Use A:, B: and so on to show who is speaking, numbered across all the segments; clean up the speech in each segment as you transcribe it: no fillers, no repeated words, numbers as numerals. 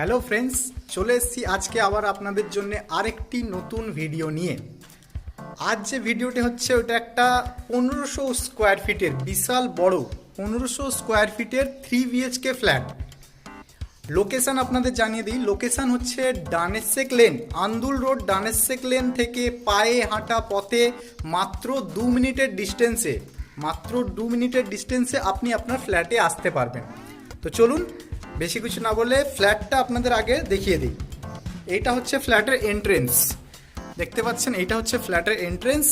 A: Hello friends, চলে এসেছি আজকে আবার আপনাদের জন্য আরেকটি নতুন ভিডিও নিয়ে। আজ যে ভিডিওটি হচ্ছে ওটা একটা 1500 স্কোয়ার ফিটের বিশাল বড় 1500 স্কোয়ার ফিটের 3 বিএইচকে ফ্ল্যাট। লোকেশান আপনাদের জানিয়ে দিই, লোকেশান হচ্ছে ডানেসেক লেন, আন্দুল রোড ডানেসেক লেন থেকে পায়ে হাঁটা পথে মাত্র 2 মিনিটের ডিস্টেন্সে আপনি আপনার ফ্ল্যাটে আসতে পারবেন। তো চলুন বেশি কিছু না বলে ফ্ল্যাটটা আপনাদের আগে দেখিয়ে দিই। এইটা হচ্ছে ফ্ল্যাটের এন্ট্রেন্স, দেখতে পাচ্ছেন, এইটা হচ্ছে ফ্ল্যাটের এন্ট্রেন্স।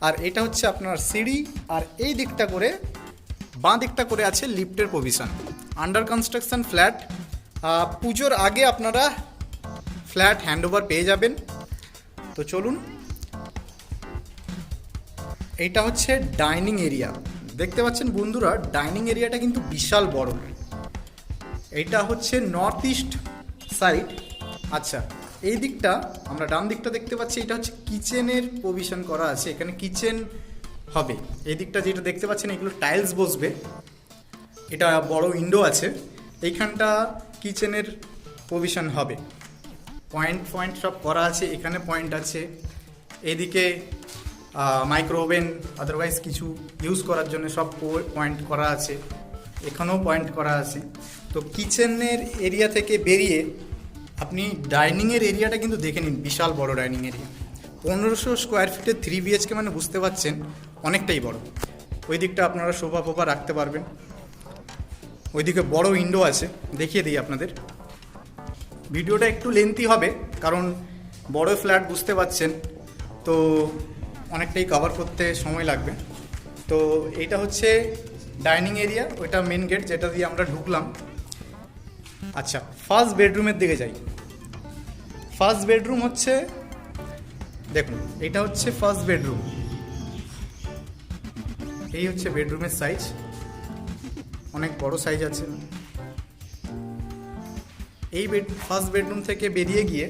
A: আর এটা হচ্ছে আপনার সিঁড়ি, আর এই দিকটা করে বাঁ দিকটা করে আছে লিফটের প্রভিশন। আন্ডার কনস্ট্রাকশন ফ্ল্যাট, পুজোর আগে আপনারা ফ্ল্যাট হ্যান্ডওভার পেয়ে যাবেন। তো চলুন, এইটা হচ্ছে ডাইনিং এরিয়া, দেখতে পাচ্ছেন বন্ধুরা, ডাইনিং এরিয়াটা কিন্তু বিশাল বড়। এইটা হচ্ছে নর্থ ইস্ট সাইড। আচ্ছা, এই দিকটা আমরা ডান দিকটা দেখতে পাচ্ছি, এটা হচ্ছে কিচেনের প্রভিশন করা আছে, এখানে কিচেন হবে। এই দিকটা যেটা দেখতে পাচ্ছেন এগুলো টাইলস বসবে, এটা বড় উইন্ডো আছে, এইখানটা কিচেনের প্রভিশন হবে। পয়েন্ট সব করা আছে, এখানে পয়েন্ট আছে, এদিকে মাইক্রো ওভেন আদারওয়াইজ কিছু ইউজ করার জন্য সব পয়েন্ট করা আছে, এখানেও পয়েন্ট করা আছে। তো কিচেনের এরিয়া থেকে বেরিয়ে আপনি ডাইনিংয়ের এরিয়াটা কিন্তু দেখে নিন, বিশাল বড় ডাইনিং এরিয়া। 1500 স্কোয়ার ফিটের 3 বিএইচকে মানে বুঝতে পারছেন অনেকটাই বড়। ওই দিকটা আপনারা সোফা ফোফা রাখতে পারবেন, ওইদিকে বড় উইন্ডো আছে, দেখিয়ে দিই আপনাদের। ভিডিওটা একটু লেন্থি হবে কারণ বড় ফ্ল্যাট বুঝতে পারছেন, তো অনেকটাই কভার করতে সময় লাগবে। তো এইটা হচ্ছে ডাইনিং এরিয়া, ওইটা মেন গেট যেটা দিয়ে আমরা ঢুকলাম। আচ্ছা, ফার্স্ট বেডরুমের দিকে যাই। ফার্স্ট বেডরুম হচ্ছে, দেখুন এটা হচ্ছে ফার্স্ট বেডরুম, এই হচ্ছে বেডরুমের সাইজ, অনেক বড় সাইজ আছে। এই ফার্স্ট বেডরুম থেকে বেরিয়ে গিয়ে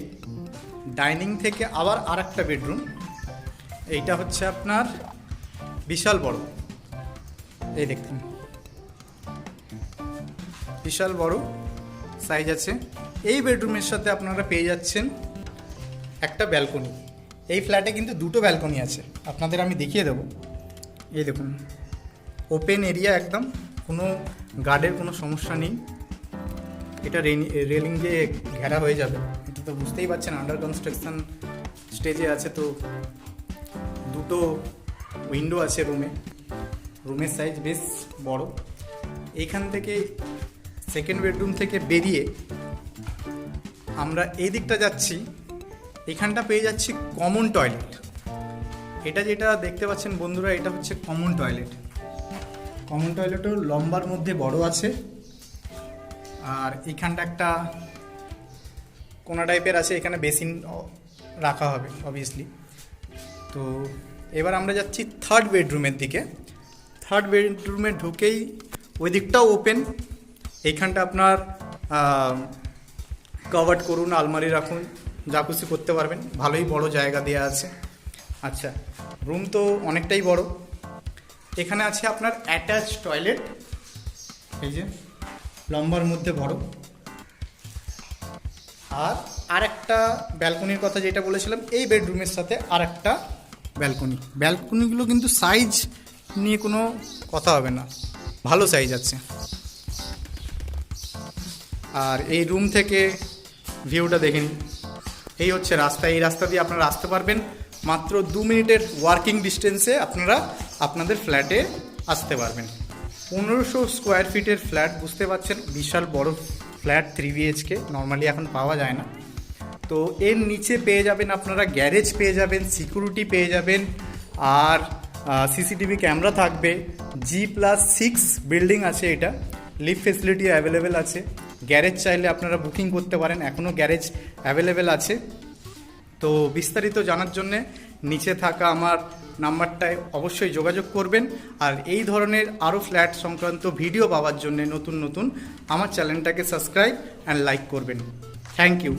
A: ডাইনিং থেকে আবার আর একটা বেডরুম, এইটা হচ্ছে আপনার বিশাল বড়, এই দেখুন বিশাল বড় সাইজ আছে। এই বেডরুমের সাথে আপনারা পেয়ে যাচ্ছেন একটা ব্যালকনি। এই ফ্ল্যাটে কিন্তু দুটো ব্যালকনি আছে, আপনাদের আমি দেখিয়ে দেবো। এই দেখুন ওপেন এরিয়া, একদম কোনো গার্ডের কোনো সমস্যা নেই। এটা রেলিং দিয়ে ঘেরা হয়ে যাবে, এটা তো বুঝতেই পারছেন আন্ডার কনস্ট্রাকশন স্টেজে আছে। তো দুটো উইন্ডো আছে রুমের সাইজ বেশ বড়। এইখান থেকে সেকেন্ড বেডরুম থেকে বেরিয়ে আমরা এই দিকটা যাচ্ছি, এখানটা পেয়ে যাচ্ছি কমন টয়লেট। এটা যেটা দেখতে পাচ্ছেন বন্ধুরা, এটা হচ্ছে কমন টয়লেট। কমন টয়লেটও লম্বার মধ্যে বড় আছে, আর এইখানটা একটা কোনা টাইপের আছে, এখানে বেসিন রাখা হবে অবভিয়াসলি। তো এবার আমরা যাচ্ছি থার্ড বেডরুমের দিকে। থার্ড বেডরুমে ঢুকেই ওই দিকটাও ওপেন, এইখানটা আপনার কভার্ড করুন, আলমারি রাখুন, যা খুশি করতে পারবেন, ভালোই বড় জায়গা দেওয়া আছে। আচ্ছা, রুম তো অনেকটাই বড়। এখানে আছে আপনার অ্যাটাচ টয়লেট, এই যে লম্বার মধ্যে বড়। আর একটা ব্যালকনির কথা যেটা বলেছিলাম, এই বেডরুমের সাথে আর একটা ব্যালকনিগুলো কিন্তু সাইজ নিয়ে কোনো কথা হবে না, ভালো সাইজ আছে। আর এই রুম থেকে ভিউটা দেখে নিন, এই হচ্ছে রাস্তা, এই রাস্তা দিয়ে আপনারা আসতে পারবেন। মাত্র 2 মিনিটের ওয়ার্কিং ডিস্টেন্সে আপনারা আপনাদের ফ্ল্যাটে আসতে পারবেন। 1500 স্কোয়ার ফিটের ফ্ল্যাট, বুঝতে পারছেন বিশাল বড় ফ্ল্যাট, 3 বিএইচকে নর্মালি এখন পাওয়া যায় না। তো এর নিচে পেয়ে যাবেন আপনারা গ্যারেজ পেয়ে যাবেন, সিকিউরিটি পেয়ে যাবেন, আর সিসিটিভি ক্যামেরা থাকবে। G+6 বিল্ডিং আছে এটা, লিফট ফেসিলিটি অ্যাভেলেবেল আছে। গ্যারেজ চাইলে আপনারা বুকিং করতে পারেন, এখনও গ্যারেজ অ্যাভেলেবেল আছে। তো বিস্তারিত জানার জন্যে নিচে থাকা আমার নাম্বারটায় অবশ্যই যোগাযোগ করবেন। আর এই ধরনের আরও ফ্ল্যাট সংক্রান্ত ভিডিও পাওয়ার জন্য নতুন আমার চ্যানেলটাকে সাবস্ক্রাইব অ্যান্ড লাইক করবেন। Thank you.